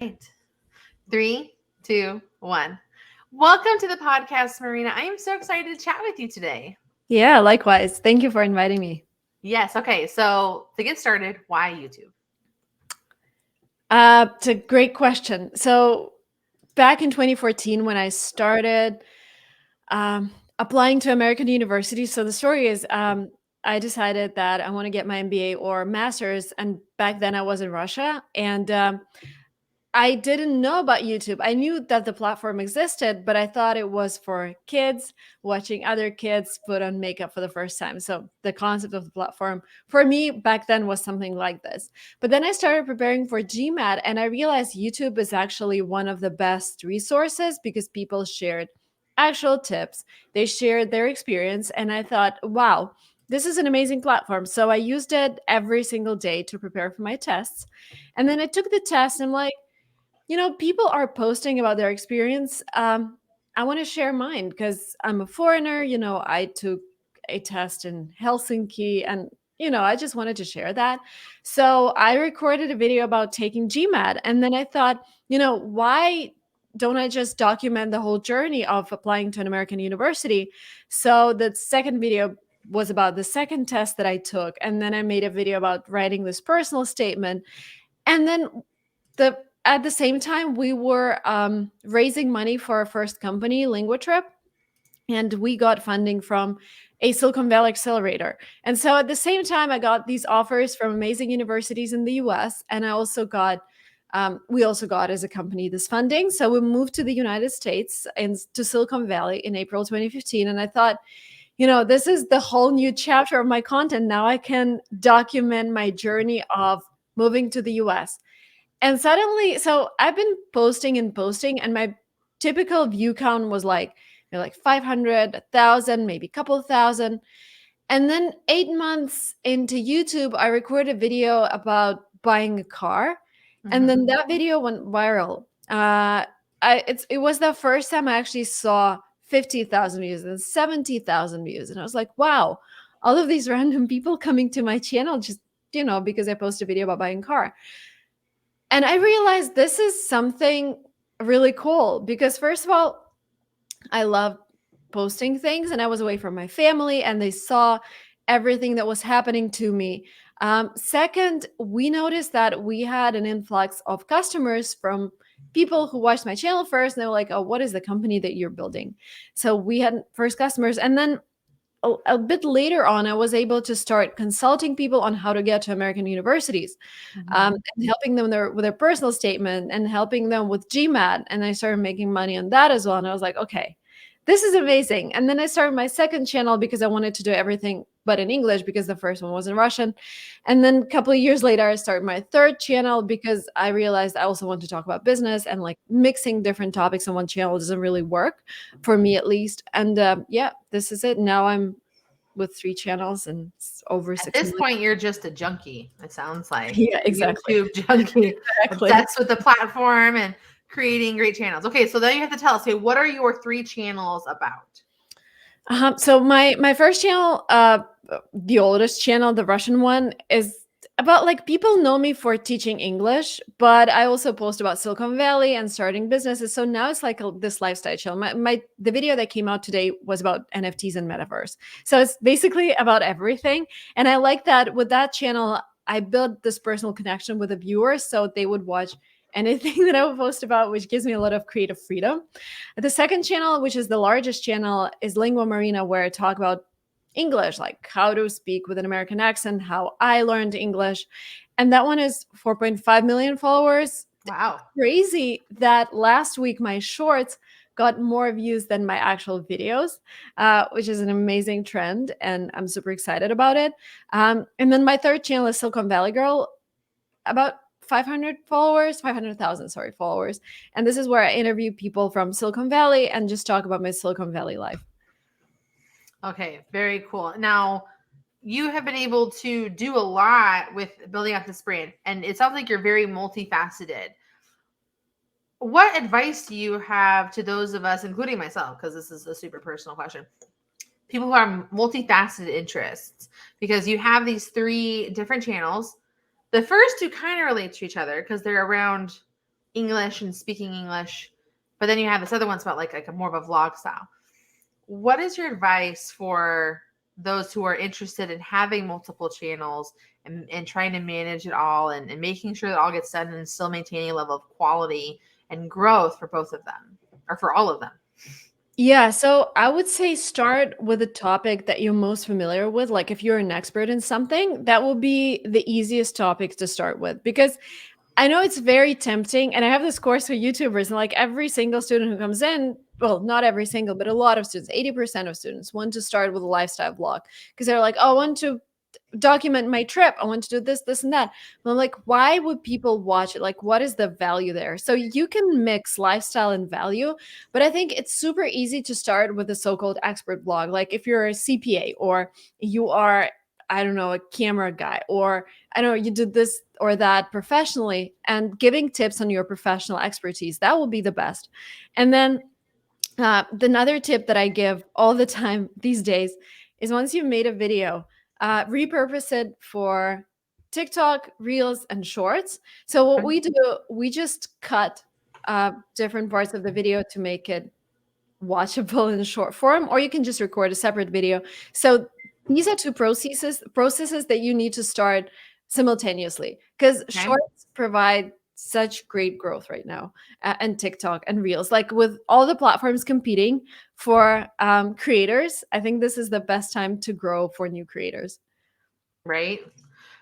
Right. 3, 2, 1. Welcome to the podcast, Marina. I am so excited to chat with you today. Yeah, likewise. Thank you for inviting me. Yes. Okay. So to get started, why YouTube? It's a great question. So back in 2014, when I started applying to American universities, so the story is I decided that I want to get my MBA or master's, and back then I was in Russia, and I didn't know about YouTube. I knew that the platform existed, but I thought it was for kids watching other kids put on makeup for the first time. So the concept of the platform for me back then was something like this. But then I started preparing for GMAT and I realized YouTube is actually one of the best resources because people shared actual tips. They shared their experience and I thought, wow, this is an amazing platform. So I used it every single day to prepare for my tests. And then I took the test and I'm like, people are posting about their experience. I want to share mine because I'm a foreigner. I took a test in Helsinki and, I just wanted to share that. So I recorded a video about taking GMAT. And then I thought, why don't I just document the whole journey of applying to an American university? So the second video was about the second test that I took. And then I made a video about writing this personal statement. And then the at the same time we were raising money for our first company, LinguaTrip, and we got funding from a Silicon Valley accelerator. And so at the same time I got these offers from amazing universities in the US, and we also got as a company this funding. So we moved to the United States and to Silicon Valley in April 2015, and I thought, this is the whole new chapter of my content. Now I can document my journey of moving to the US. And suddenly, so I've been posting and posting, and my typical view count was like 500, 1,000, maybe a couple thousand. And then 8 months into YouTube, I recorded a video about buying a car, and then that video went viral. It was the first time I actually saw 50,000 views and 70,000 views, and I was like, wow, all of these random people coming to my channel just because I posted a video about buying a car. And I realized this is something really cool because, first of all, I love posting things and I was away from my family and they saw everything that was happening to me. Second, we noticed that we had an influx of customers from people who watched my channel first, and they were like, oh, what is the company that you're building? So we had first customers. And then a bit later on, I was able to start consulting people on how to get to American universities, and helping them with their personal statement and helping them with GMAT. And I started making money on that as well. And I was like, okay, this is amazing. And then I started my second channel because I wanted to do everything but in English because the first one was in Russian. And then a couple of years later, I started my third channel because I realized I also want to talk about business, and like mixing different topics on one channel doesn't really work for me, at least. And yeah, this is it. Now I'm with 3 channels and it's over At 6 this million. point, you're just a junkie. It sounds like Yeah, a exactly. YouTube junkie, Exactly. obsessed with the platform and creating great channels. Okay, so then you have to tell us, hey, what are your 3 channels about? So my first channel, the oldest channel, the Russian one, is about, like, people know me for teaching English, but I also post about Silicon Valley and starting businesses. So now it's like this lifestyle channel. The video that came out today was about NFTs and metaverse. So it's basically about everything. And I like that with that channel, I built this personal connection with the viewers, so they would watch anything that I would post about, which gives me a lot of creative freedom. The second channel, which is the largest channel, is Lingua Marina, where I talk about English, like how to speak with an American accent, how I learned English. And that one is 4.5 million followers. Wow. Crazy that last week my shorts got more views than my actual videos, which is an amazing trend. And I'm super excited about it. And then my third channel is Silicon Valley Girl, about 500,000, sorry, followers. And this is where I interview people from Silicon Valley and just talk about my Silicon Valley life. Okay, very cool. Now, you have been able to do a lot with building out this brand, and it sounds like you're very multifaceted. What advice do you have to those of us, including myself, because this is a super personal question, people who are multifaceted interests, because you have these 3 different channels. The first 2 kind of relate to each other because they're around English and speaking English, but then you have this other one about like a more of a vlog style. What is your advice for those who are interested in having multiple channels and trying to manage it all and making sure that all gets done and still maintaining a level of quality and growth for both of them or for all of them? Yeah, so I would say start with a topic that you're most familiar with. Like if you're an expert in something, that will be the easiest topic to start with because I know it's very tempting. And I have this course for YouTubers, and like every single student who comes in, well, not every single, but a lot of students, 80% of students want to start with a lifestyle blog because they're like, oh, I want to document my trip. I want to do this, this, and that. But I'm like, why would people watch it? Like, what is the value there? So you can mix lifestyle and value, but I think it's super easy to start with a so-called expert blog. Like if you're a CPA or you are, I don't know, a camera guy, or I don't know, you did this or that professionally and giving tips on your professional expertise, that will be the best. And then another tip that I give all the time these days is once you've made a video, repurpose it for TikTok, Reels, and Shorts. So what we do, we just cut different parts of the video to make it watchable in short form, or you can just record a separate video. So these are two processes that you need to start simultaneously because Okay. shorts provide such great growth right now, and TikTok and Reels. Like with all the platforms competing for creators, I think this is the best time to grow for new creators. Right.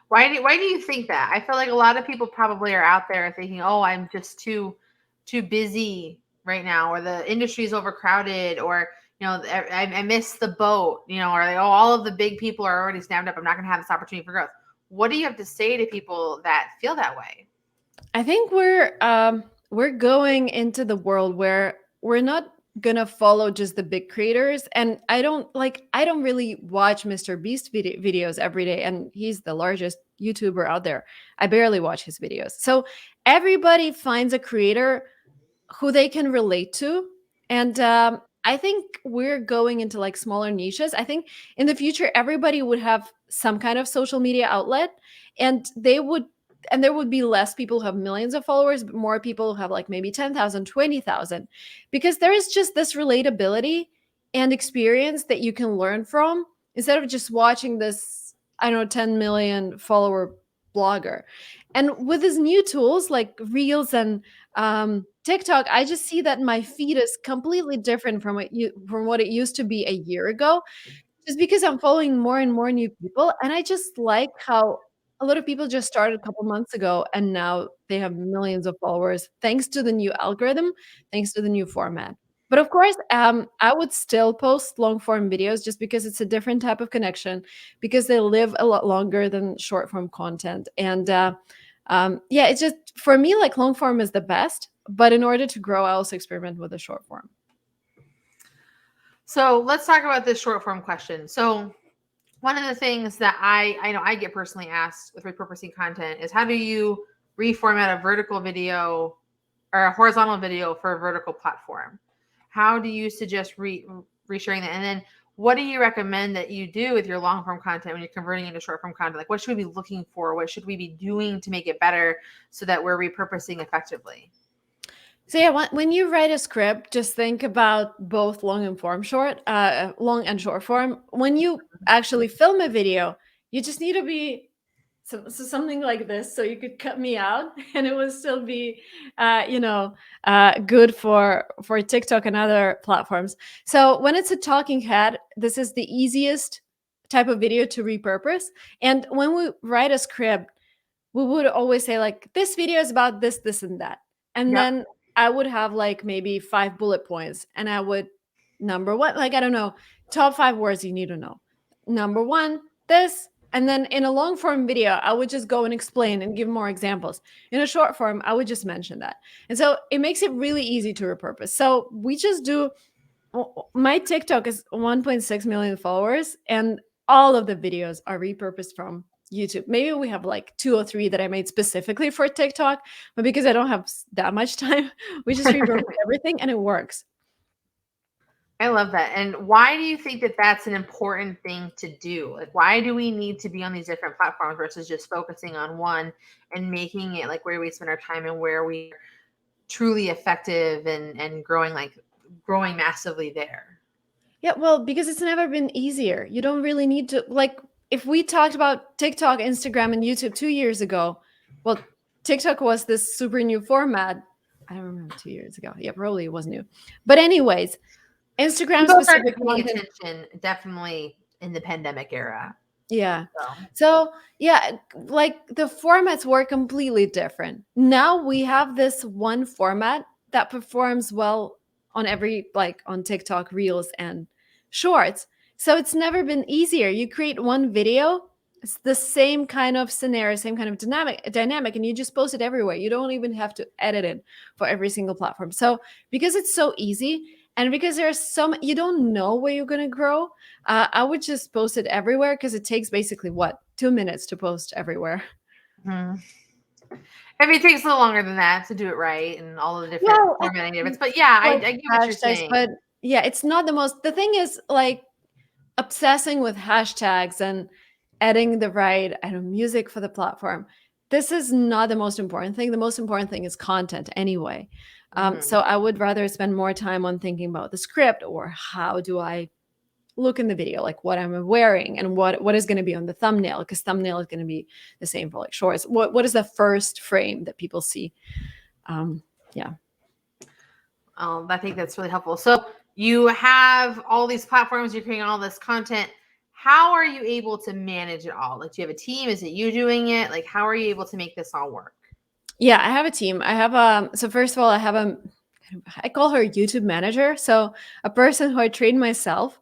Why do you think that? I feel like a lot of people probably are out there thinking, "Oh, I'm just too busy right now," or the industry is overcrowded, or I missed the boat, or like, "Oh, all of the big people are already snapped up. I'm not going to have this opportunity for growth." What do you have to say to people that feel that way? I think we're going into the world where we're not gonna follow just the big creators. And I don't really watch Mr. Beast videos every day, and he's the largest YouTuber out there. I barely watch his videos. So everybody finds a creator who they can relate to. And I think we're going into like smaller niches. I think in the future, everybody would have some kind of social media outlet, and there would be less people who have millions of followers, but more people who have like maybe 10,000, 20,000, because there is just this relatability and experience that you can learn from instead of just watching this, I don't know, 10 million follower blogger. And with these new tools like Reels and TikTok, I just see that my feed is completely different from what it used to be a year ago, just because I'm following more and more new people, and I just like how a lot of people just started a couple months ago, and now they have millions of followers thanks to the new algorithm, thanks to the new format. But of course, I would still post long form videos just because it's a different type of connection, because they live a lot longer than short form content. And yeah, it's just for me, like long form is the best. But in order to grow, I also experiment with the short form. So let's talk about this short form question. So one of the things that I know I get personally asked with repurposing content is how do you reformat a vertical video or a horizontal video for a vertical platform? How do you suggest resharing that? And then what do you recommend that you do with your long form content when you're converting into short form content? Like what should we be looking for? What should we be doing to make it better so that we're repurposing effectively? So yeah, when you write a script, just think about both long and short form. When you actually film a video, you just need to be something like this, so you could cut me out, and it would still be, good for TikTok and other platforms. So when it's a talking head, this is the easiest type of video to repurpose. And when we write a script, we would always say like this video is about this, this, and that. And Yep. then I would have like maybe 5 bullet points, and I would number one, like I don't know, top 5 words you need to know. Number one, this. And then in a long form video, I would just go and explain and give more examples. In a short form, I would just mention that. And so it makes it really easy to repurpose. So we just do, my TikTok is 1.6 million followers, and all of the videos are repurposed from YouTube. Maybe we have like two or three that I made specifically for TikTok, but because I don't have that much time, we just repurpose everything, and it works. I love that. And why do you think that that's an important thing to do? Like, why do we need to be on these different platforms versus just focusing on one and making it like where we spend our time and where we truly effective and growing massively there? Yeah, well, because it's never been easier. You don't really need to, like, if we talked about TikTok, Instagram, and YouTube 2 years ago, well, TikTok was this super new format. I don't remember 2 years ago. Yeah, probably it was new. But anyways, Instagram People started specific paying content. attention definitely in the pandemic era. Yeah. So So, yeah, like the formats were completely different. Now we have this one format that performs well on every, like on TikTok, Reels, and Shorts. So it's never been easier. You create one video, it's the same kind of scenario, same kind of dynamic, and you just post it everywhere. You don't even have to edit it for every single platform. So because it's so easy, and because there's you don't know where you're gonna grow, I would just post it everywhere because it takes basically what 2 minutes to post everywhere. mhm. I mean, it takes a little longer than that to do it right and all the different Well, I formatting difference. think But yeah, like I get what you're hashtags, saying. but yeah, it's not the most. The thing is like obsessing with hashtags and adding the right, I don't know, music for the platform. This is not the most important thing. The most important thing is content anyway. Mhm. So I would rather spend more time on thinking about the script or how do I look in the video, like what I'm wearing and what is going to be on the thumbnail, because thumbnail is going to be the same for like shorts. What is the first frame that people see? Yeah. I think that's really helpful. So you have all these platforms, you're creating all this content. How are you able to manage it all? Like, do you have a team? Is it you doing it? Like, how are you able to make this all work? Yeah, I have a team. I have so first of all, I have I call her YouTube manager. So a person who I train myself.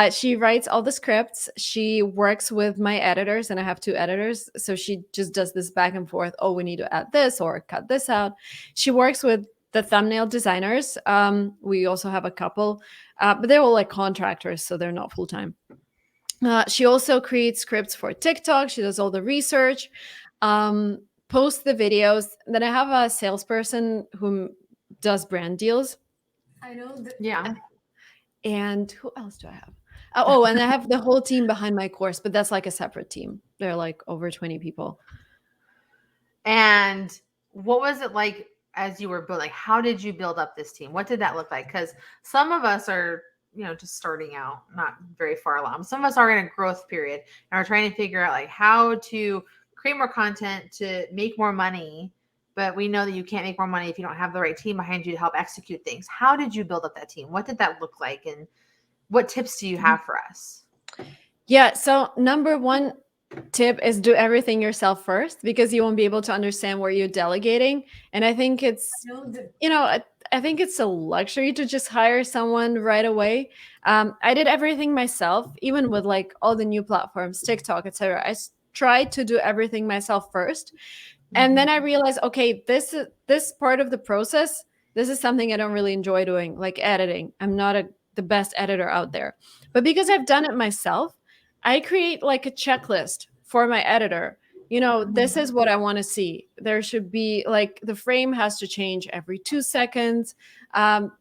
She writes all the scripts. She works with my editors, and I have two editors. So she just does this back and forth. Oh, we need to add this or cut this out. She works with the thumbnail designers. We also have a couple, but they're all like contractors, so they're not full time. She also creates scripts for TikTok. She does all the research, um, posts the videos. Then I have a salesperson who does brand deals. I know. Yeah. And who else do I have? Oh, and I have the whole team behind my course, but that's like a separate team. They're like over 20 people. And what was it like as you were building? Like, how did you build up this team? What did that look like? Because some of us are, just starting out, not very far along. Some of us are in a growth period and are trying to figure out like how to create more content to make more money. But we know that you can't make more money if you don't have the right team behind you to help execute things. How did you build up that team? What did that look like? And what tips do you have for us? Yeah. So, number one tip is do everything yourself first because you won't be able to understand where you're delegating. And I think it's, I think it's a luxury to just hire someone right away. I did everything myself, even with like all the new platforms, TikTok, etc. Tried to do everything myself first, and then I realized, okay, this part of the process, this is something I don't really enjoy doing, like editing. I'm not the best editor out there, but because I've done it myself, I create like a checklist for my editor. This is what I want to see. There should be like the frame has to change every 2 seconds.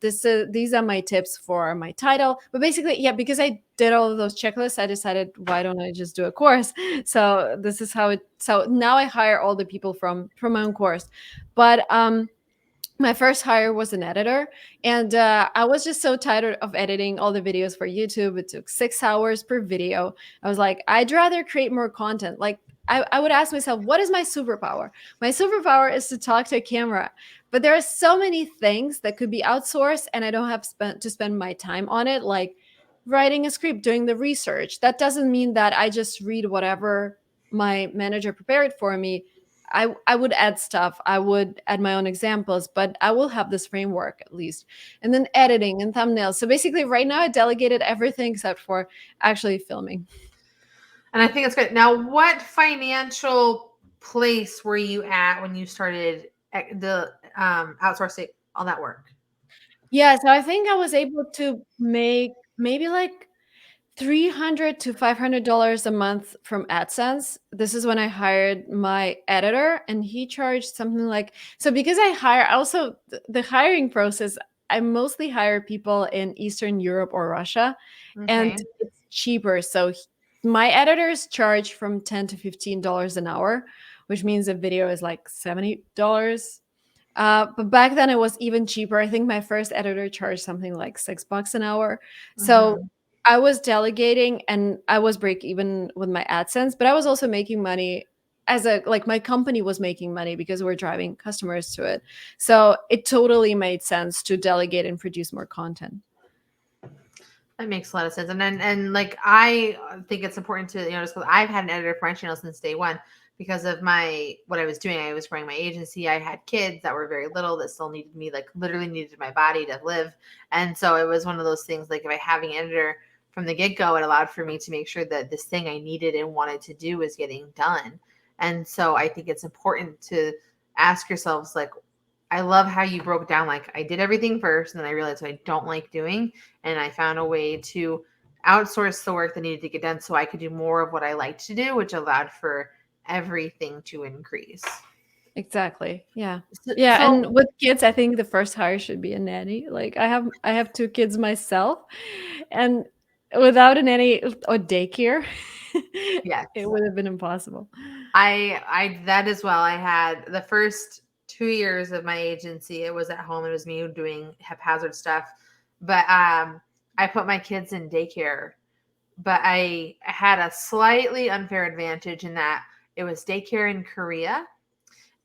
These are my tips for my title. But basically, yeah, because I did all of those checklists, I decided why don't I just do a course? So this is how it. So now I hire all the people from my own course, but my first hire was an editor, and I was just so tired of editing all the videos for YouTube. It took 6 hours per video. I was like, I'd rather create more content. Like I would ask myself, what is my superpower? My superpower is to talk to a camera, but there are so many things that could be outsourced, and I don't have to spend my time on it, like writing a script, doing the research. That doesn't mean that I just read whatever my manager prepared for me. I would add stuff. I would add my own examples, but I will have this framework at least. And then editing and thumbnails. So basically, right now, I delegated everything except for actually filming. And I think it's good. Now, what financial place were you at when you started the outsourcing all that work? Yeah, so I think I was able to make maybe like $300 to $500 a month from AdSense. This is when I hired my editor, and he charged something like, so because I hire also the hiring process, I mostly hire people in Eastern Europe or Russia, and Okay. it's cheaper. So my editors charge from $10 to $15 an hour, which means a video is like $70. But back then it was even cheaper. I think my first editor charged something like $6 an hour. So Mhm. I was delegating and I was break even with my AdSense, but I was also making money as a like my company was making money because we're driving customers to it. So it totally made sense to delegate and produce more content. That makes a lot of sense. And like I think it's important to just because I've had an editor for my channel since day one because of my what I was doing. I was growing my agency. I had kids that were very little that still needed me, like literally needed my body to live. And so it was one of those things like if I having an editor from the get go, it allowed for me to make sure that this thing I needed and wanted to do was getting done. And so I think it's important to ask yourselves like I love how you broke down like I did everything first and then I realized what I don't like doing and I found a way to outsource the work that needed to get done so I could do more of what I liked to do, which allowed for everything to increase. Exactly. Yeah. So, Yeah, so and with kids, I think the first hire should be a nanny. Like I have two kids myself, and without a nanny or daycare, yes, it would have been impossible. I that as well. I had the first 2 years of my agency. It was at home. It was me doing haphazard stuff, but I put my kids in daycare. But I had a slightly unfair advantage in that it was daycare in Korea,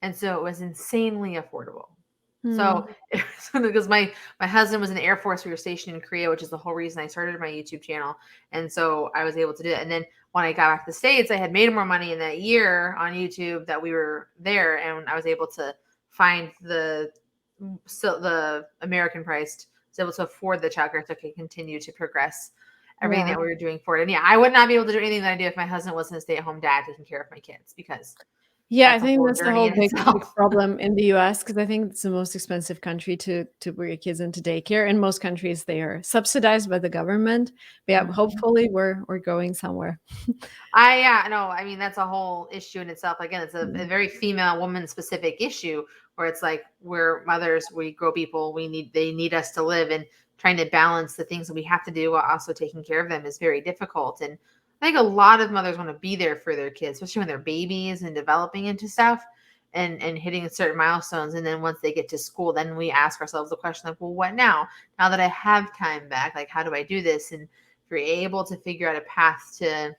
and so it was insanely affordable. Hmm. So because my husband was in the Air Force, we were stationed in Korea, which is the whole reason I started my YouTube channel, and so I was able to do it. And then when I got back to the States, I had made more money in that year on YouTube that we were there, and I was able to find the American priced, was able to afford the childcare, so I could continue to progress everything Yeah. that we were doing for it. And yeah, I would not be able to do anything that I do if my husband wasn't a stay at home dad taking care of my kids because Yeah, I that's a think whole that's the journey whole in big itself. problem in the US because I think it's the most expensive country to bring your kids into daycare. In most countries, they are subsidized by the government. But yeah, hopefully we're going somewhere. Yeah, no, I mean that's a whole issue in itself. Again, it's a Yeah. very female woman specific issue where it's like we're mothers, we grow people, they need us to live and trying to balance the things that we have to do while also taking care of them is very difficult. And I think a lot of mothers want to be there for their kids, especially when they're babies and developing into stuff and hitting certain milestones. And then once they get to school, then we ask ourselves the question like, well, what now? Now that I have time back, like how do I do this? And if you're able to figure out a path to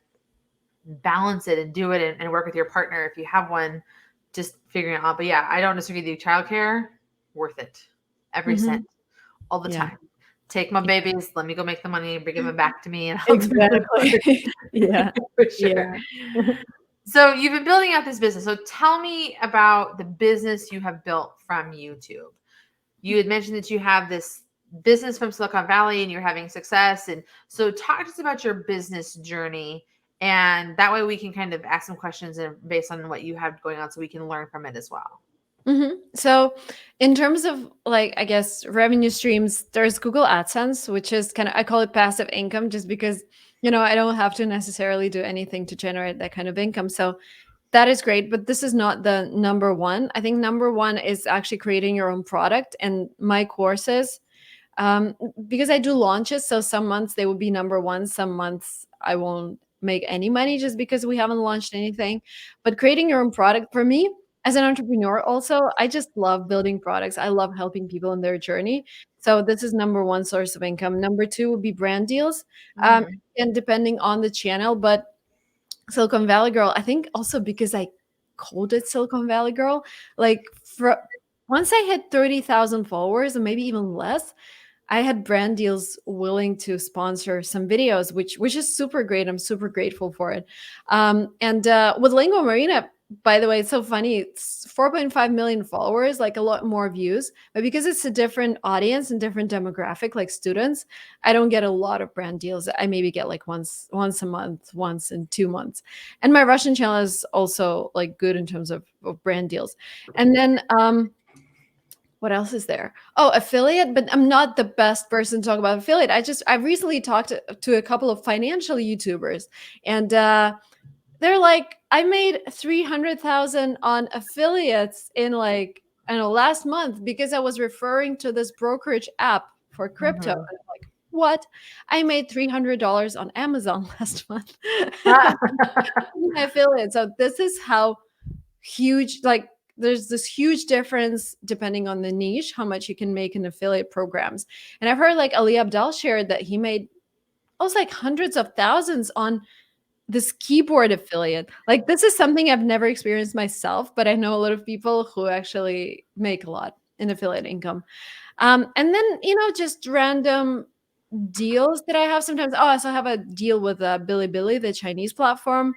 balance it and do it and work with your partner if you have one, just figuring it out. But yeah, I don't disagree with you. Childcare, worth it. Every cent, Mhm. all the Yeah. time. Take my babies, let me go make the money, bring them back to me, and I'll do Exactly. it Yeah. for sure. Yeah. So you've been building out this business. So tell me about the business you have built from YouTube. You had mentioned that you have this business from Silicon Valley and you're having success. And so talk to us about your business journey. And that way we can kind of ask some questions and based on what you have going on so we can learn from it as well. So, in terms of like, I guess revenue streams, there's Google AdSense, which is kind of I call it passive income, just because I don't have to necessarily do anything to generate that kind of income. So that is great, but this is not the number one. I think number one is actually creating your own product and my courses, um, because I do launches. So some months they will be number one, some months I won't make any money just because we haven't launched anything. But creating your own product for me as an entrepreneur, also, I just love building products. I love helping people in their journey. So this is number one source of income. Number two would be brand deals, um, Mm-hmm. and depending on the channel. But Silicon Valley Girl, I think also because I called it Silicon Valley Girl, like once I hit 30,000 followers, and maybe even less, I had brand deals willing to sponsor some videos, which is super great. I'm super grateful for it. And with Lingua Marina, by the way, it's so funny. It's 4.5 million followers, like a lot more views. But because it's a different audience and different demographic, like students, I don't get a lot of brand deals. I maybe get like once a month, once in 2 months. And my Russian channel is also like good in terms of brand deals. And then what else is there? Oh, affiliate, but I'm not the best person to talk about affiliate. I recently talked to a couple of financial YouTubers, and they're like, I made 300,000 on affiliates in like I don't know last month because I was referring to this brokerage app for crypto. And Mm-hmm. I'm like, what? I made $300 on Amazon last month. Ah. My affiliate. So this is how huge like there's this huge difference depending on the niche, how much you can make in affiliate programs. And I've heard like Ali Abdal shared that he made almost like hundreds of thousands on this keyboard affiliate. Like this is something I've never experienced myself, but I know a lot of people who actually make a lot in affiliate income. And then, just random deals that I have sometimes. Oh, I also have a deal with Bilibili, the Chinese platform.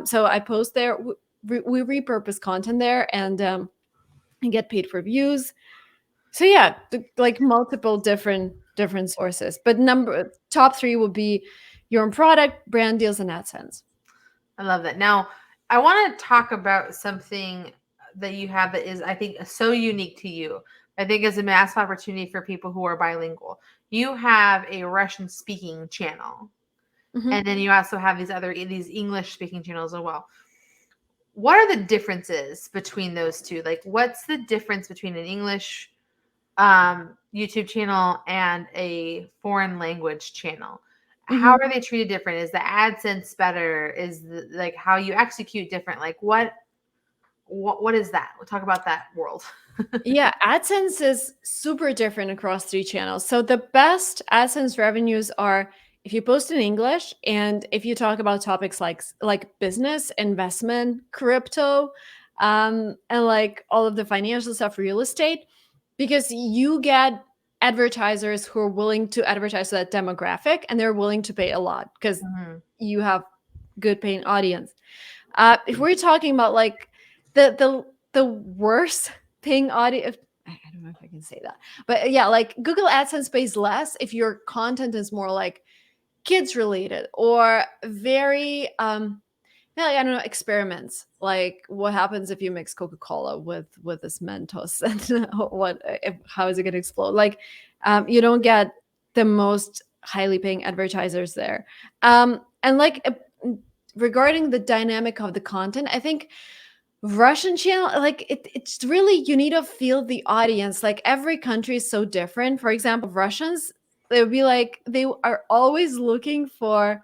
So I post there. We repurpose content there and get paid for views. So yeah, like multiple different sources. But top three would be your own product, brand deals, and AdSense. I love that. Now, I want to talk about something that you have that is, I think, so unique to you. I think is a massive opportunity for people who are bilingual. You have a Russian speaking channel, and then you also have these English speaking channels as well. What are the differences between those two? Like, what's the difference between an English YouTube channel and a foreign language channel? How are they treated different? Is the AdSense better? Is like how you execute different? Like what is that? We'll talk about that world. Yeah, AdSense is super different across three channels. So the best AdSense revenues are if you post in English and if you talk about topics like business, investment, crypto, and like all of the financial stuff, real estate, because you get advertisers who are willing to advertise to that demographic and they're willing to pay a lot because you have good paying audience. If we're talking about like the worst paying audience, I don't know if I can say that, but yeah, like Google AdSense pays less if your content is more like kids related or very yeah, I don't know, experiments like what happens if you mix Coca-Cola with this Mentos and how is it going to explode? Like you don't get the most highly paying advertisers there. And like regarding the dynamic of the content, I think Russian channel, like it's really, you need to feel the audience. Like every country is so different. For example, Russians, they would be like, they are always looking for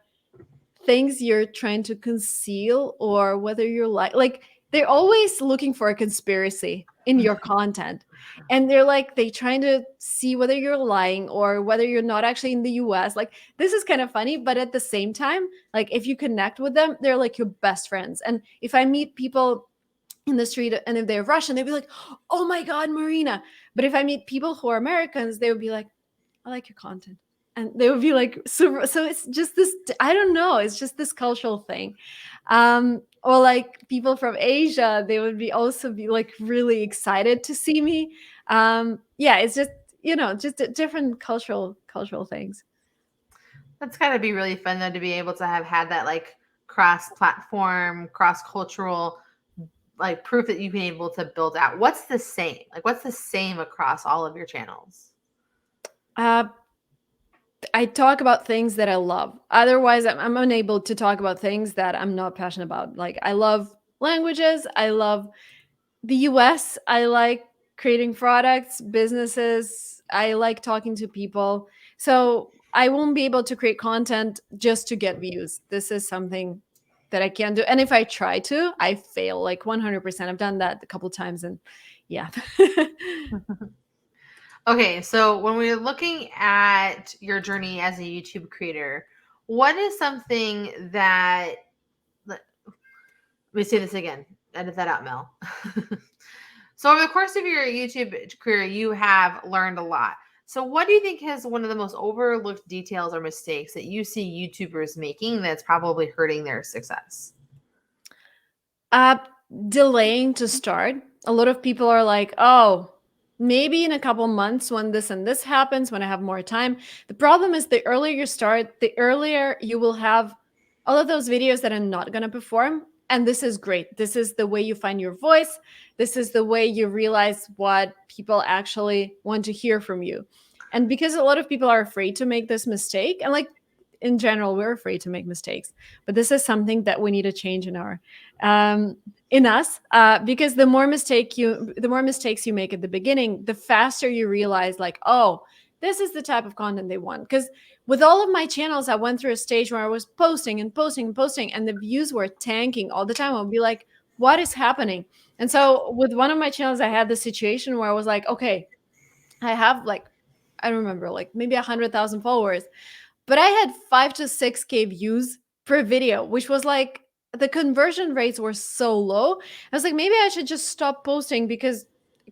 things you're trying to conceal or whether you're like they're always looking for a conspiracy in your content. And they trying to see whether you're lying or whether you're not actually in the US. Like this is kind of funny, but at the same time, like if you connect with them, they're like your best friends. And if I meet people in the street and if they're Russian, they'd be like, oh my God, Marina. But if I meet people who are Americans, they would be like, I like your content. And they would be like super. So it's just this, I don't know, it's just this cultural thing. Or like people from Asia, they would be like really excited to see me. Yeah, it's just, just different cultural things. That's got to be really fun though to be able to have had that like cross-platform, cross-cultural like proof that you've been able to build out. What's the same? Like what's the same across all of your channels? I talk about things that I love. Otherwise, I'm unable to talk about things that I'm not passionate about. Like I love languages. I love the US. I like creating products, businesses. I like talking to people. So I won't be able to create content just to get views. This is something that I can't do. And if I try to, I fail like 100%. I've done that a couple times and yeah. Okay, so when we're looking at your journey as a YouTube creator, what is something that, let me say this again, edit that out, Mel. So over the course of your YouTube career, you have learned a lot. So what do you think is one of the most overlooked details or mistakes that you see YouTubers making that's probably hurting their success? Delaying to start. A lot of people are like, oh, maybe in a couple months when this and this happens, when I have more time. The problem is the earlier you start, the earlier you will have all of those videos that are not going to perform. And this is great. This is the way you find your voice. This is the way you realize what people actually want to hear from you. And because a lot of people are afraid to make this mistake, and like in general, we're afraid to make mistakes, but this is something that we need to change in us, because the more mistakes you make at the beginning, the faster you realize like, oh, this is the type of content they want. Because with all of my channels, I went through a stage where I was posting and posting and posting, and the views were tanking all the time. I'll be like, what is happening? And so with one of my channels, I had the situation where I was like, okay, I have like, I don't remember, like maybe 100,000 followers, but I had 5 to 6K views per video, which was like the conversion rates were so low. I was like, maybe I should just stop posting because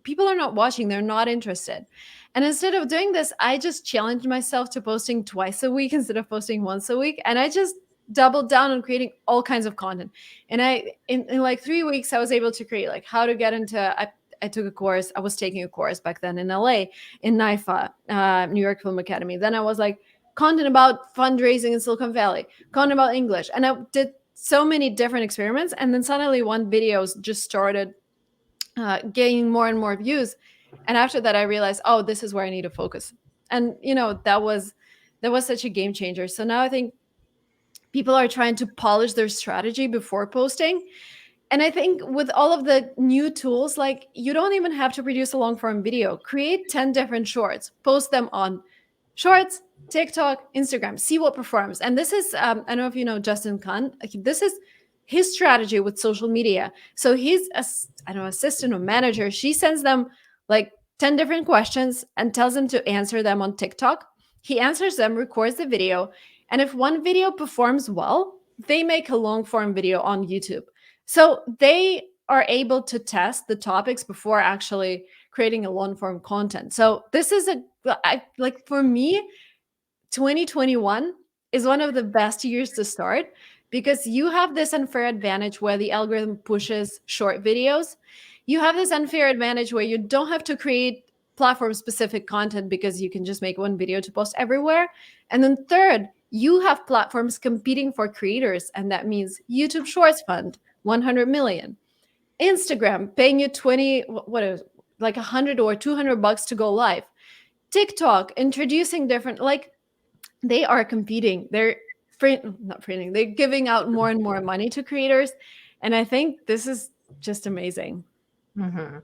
people are not watching, they're not interested. And instead of doing this, I just challenged myself to posting twice a week instead of posting once a week. And I just doubled down on creating all kinds of content. And in like 3 weeks, I was able to create like how to get into, I took a course. I was taking a course back then in LA, in NIFA, New York Film Academy. Then I was like, content about fundraising in Silicon Valley, content about English. And I did so many different experiments. And then suddenly one video just started gaining more and more views. And after that, I realized, oh, this is where I need to focus. And that was such a game changer. So now I think people are trying to polish their strategy before posting. And I think with all of the new tools, like you don't even have to produce a long form video. Create 10 different shorts, post them on Shorts, TikTok, Instagram, see what performs. And this is, I don't know if you know Justin Khan. This is his strategy with social media. So he's a, I don't know, assistant or manager. She sends them like 10 different questions and tells them to answer them on TikTok. He answers them, records the video. And if one video performs well, they make a long form video on YouTube. So they are able to test the topics before actually creating a long form content. So this is like for me, 2021 is one of the best years to start because you have this unfair advantage where the algorithm pushes short videos. You have this unfair advantage where you don't have to create platform specific content because you can just make one video to post everywhere. And then third, you have platforms competing for creators, and that means YouTube Shorts Fund, 100 million. Instagram paying you 20, what is like 100 or $200 to go live. TikTok introducing different, like they are competing. They're not printing, they're giving out more and more money to creators. And I think this is just amazing. Mm-hmm.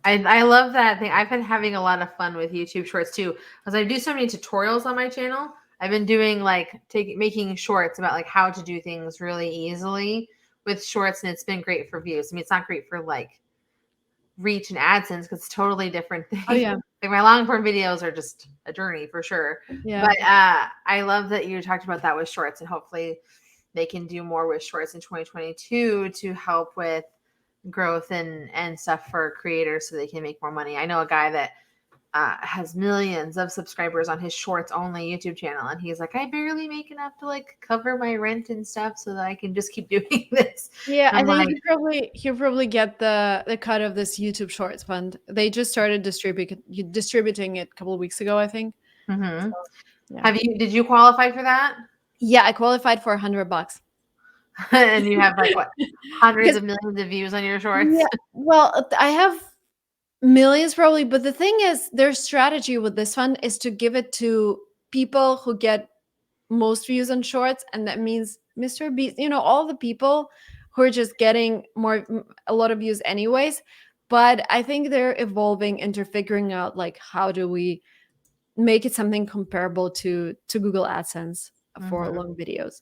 I love that thing. I've been having a lot of fun with YouTube Shorts too, because I do so many tutorials on my channel. I've been doing like making shorts about like how to do things really easily with shorts, and it's been great for views. I mean, it's not great for like reach and AdSense because it's totally different thing. Oh yeah. Like my long form videos are just a journey for sure. Yeah. But I love that you talked about that with shorts, and hopefully they can do more with shorts in 2022 to help with growth and stuff for creators so they can make more money. I know a guy that has millions of subscribers on his shorts only YouTube channel, and he's like, I barely make enough to like cover my rent and stuff so that I can just keep doing this. Yeah, And I I'm think like, he'll probably get the cut of this YouTube Shorts fund. They just started distributing it a couple of weeks ago, I think. mm-hmm. So, yeah. Did you qualify for that? Yeah, I qualified for $100. And you have like what, hundreds Because of millions of views on your shorts? yeah, well, I have millions probably, but the thing is, their strategy with this fund is to give it to people who get most views on shorts, and that means Mr. Beast, all the people who are just getting a lot of views anyways. But I think they're evolving into figuring out like how do we make it something comparable to Google AdSense for Mm-hmm. long videos.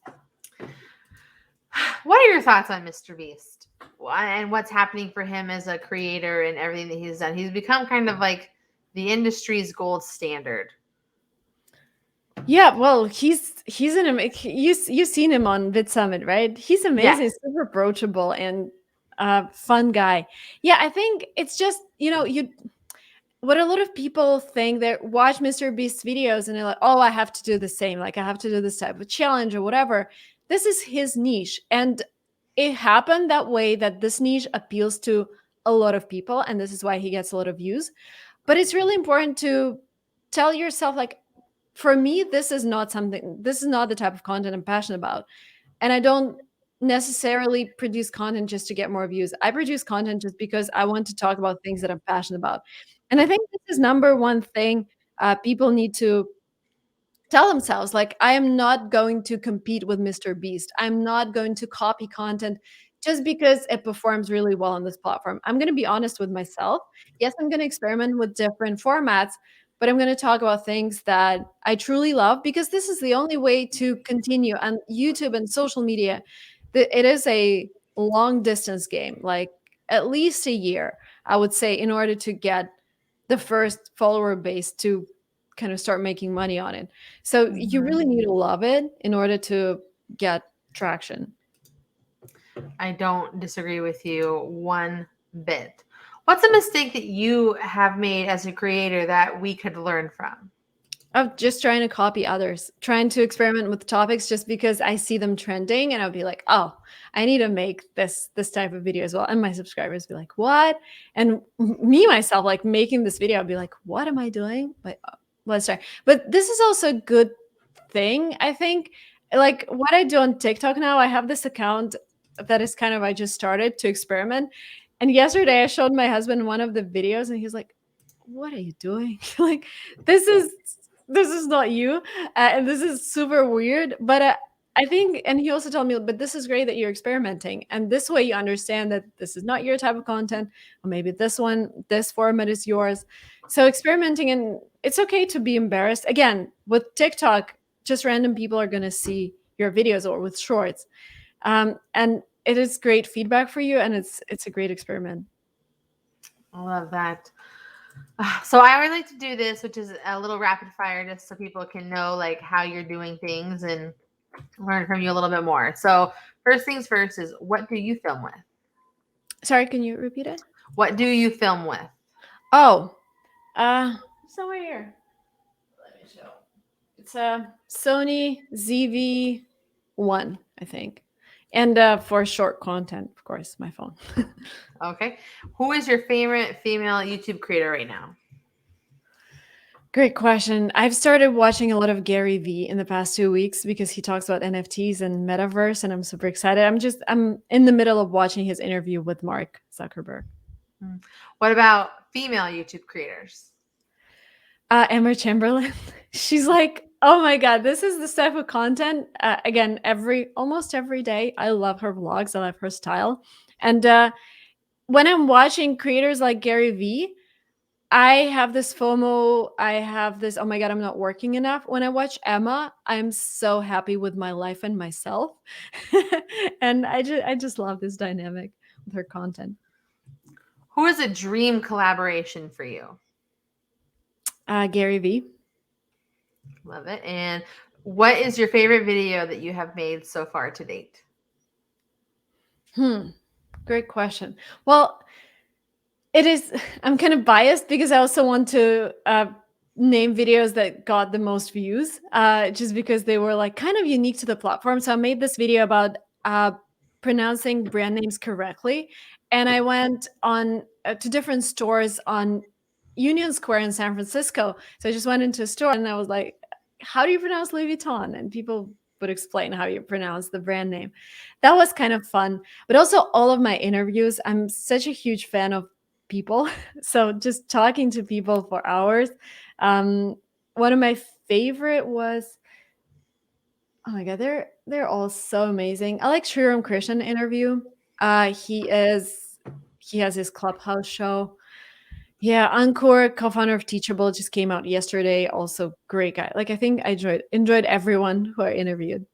What are your thoughts on Mr. Beast and what's happening for him as a creator and everything that he's done? He's become kind of like the industry's gold standard. Yeah, well, he's you've seen him on Vid Summit, right? He's amazing, Yes. super approachable and fun guy. Yeah, I think it's just you what a lot of people think, they watch Mr. Beast's videos and they're like, oh, I have to do the same, like I have to do this type of challenge or whatever. This is his niche, and it happened that way that this niche appeals to a lot of people, and this is why he gets a lot of views. But it's really important to tell yourself like, for me, this is not the type of content I'm passionate about. And I don't necessarily produce content just to get more views. I produce content just because I want to talk about things that I'm passionate about. And I think this is number one thing people need to tell themselves, like, I am not going to compete with Mr. Beast. I'm not going to copy content just because it performs really well on this platform. I'm going to be honest with myself. Yes, I'm going to experiment with different formats, but I'm going to talk about things that I truly love, because this is the only way to continue on YouTube and social media. It is a long distance game. Like, at least a year, I would say, in order to get the first follower base to kind of start making money on it. So you Mhm. really need to love it in order to get traction. I don't disagree with you one bit. What's a mistake that you have made as a creator that we could learn from? Of just trying to copy others, trying to experiment with topics just because I see them trending, and I'll be like, "Oh, I need to make this type of video as well." And my subscribers be like, "What?" And me myself, like making this video, I'll be like, "What am I doing?" But let's try. But this is also a good thing, I think. Like what I do on TikTok now, I have this account that is kind of I just started to experiment. And yesterday I showed my husband one of the videos, and he's like, "What are you doing?" Like this is this is not you, and this is super weird. But I think, and he also told me, but this is great that you're experimenting, and this way you understand that this is not your type of content, or maybe this format is yours. So experimenting, and it's okay to be embarrassed. Again, with TikTok, just random people are going to see your videos, or with shorts, and it is great feedback for you, and it's a great experiment. I love that. So I always like to do this, which is a little rapid fire, just so people can know like how you're doing things and learn from you a little bit more. So first things first is, what do you film with? Sorry, can you repeat it? What do you film with? Oh, somewhere here. Let me show. It's a Sony ZV-1, I think. And for short content, of course, my phone. Okay. Who is your favorite female YouTube creator right now? Great question. I've started watching a lot of Gary Vee in the past 2 weeks because he talks about NFTs and metaverse, and I'm super excited. I'm in the middle of watching his interview with Mark Zuckerberg. What about female YouTube creators? Emma Chamberlain. She's like, oh my god, this is the type of content. Again, almost every day, I love her vlogs. I love her style, and when I'm watching creators like Gary Vee, I have this FOMO. I have this, oh my God, I'm not working enough. When I watch Emma, I'm so happy with my life and myself. And I just love this dynamic with her content. Who is a dream collaboration for you? Gary Vee. Love it. And what is your favorite video that you have made so far to date? Great question. Well, it is, I'm kind of biased because I also want to name videos that got the most views, just because they were like kind of unique to the platform. So I made this video about pronouncing brand names correctly. And I went on to different stores on Union Square in San Francisco. So I just went into a store and I was like, how do you pronounce Louis Vuitton? And people would explain how you pronounce the brand name. That was kind of fun. But also all of my interviews, I'm such a huge fan of people. So just talking to people for hours. Um, One of my favorite was, oh my god, they're all so amazing. I like Sriram Krishnan interview. He has his Clubhouse show. Yeah, Ankur, co-founder of Teachable, just came out yesterday. Also great guy. Like I think I enjoyed everyone who I interviewed.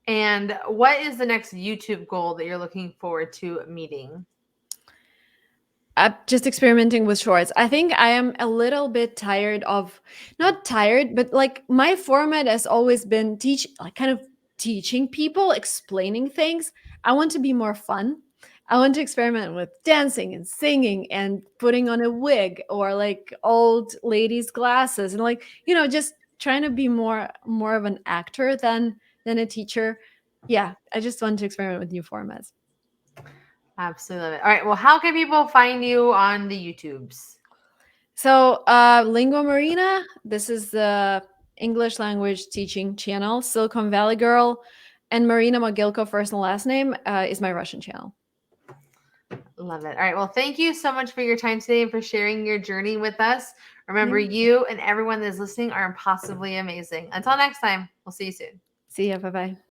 And what is the next YouTube goal that you're looking forward to meeting? Just experimenting with shorts. I think I am a little bit tired of, not tired, but like my format has always been like kind of teaching people, explaining things. I want to be more fun. I want to experiment with dancing and singing and putting on a wig or like old ladies' glasses and like, just trying to be more of an actor than a teacher. Yeah, I just want to experiment with new formats. Absolutely love it. All right. Well, how can people find you on the YouTubes? So, Lingua Marina, this is the English language teaching channel. Silicon Valley Girl, and Marina Mogilko, first and last name, is my Russian channel. Love it. All right. Well, thank you so much for your time today and for sharing your journey with us. Remember, you and everyone that is listening are impossibly amazing. Until next time, we'll see you soon. See ya. Bye bye.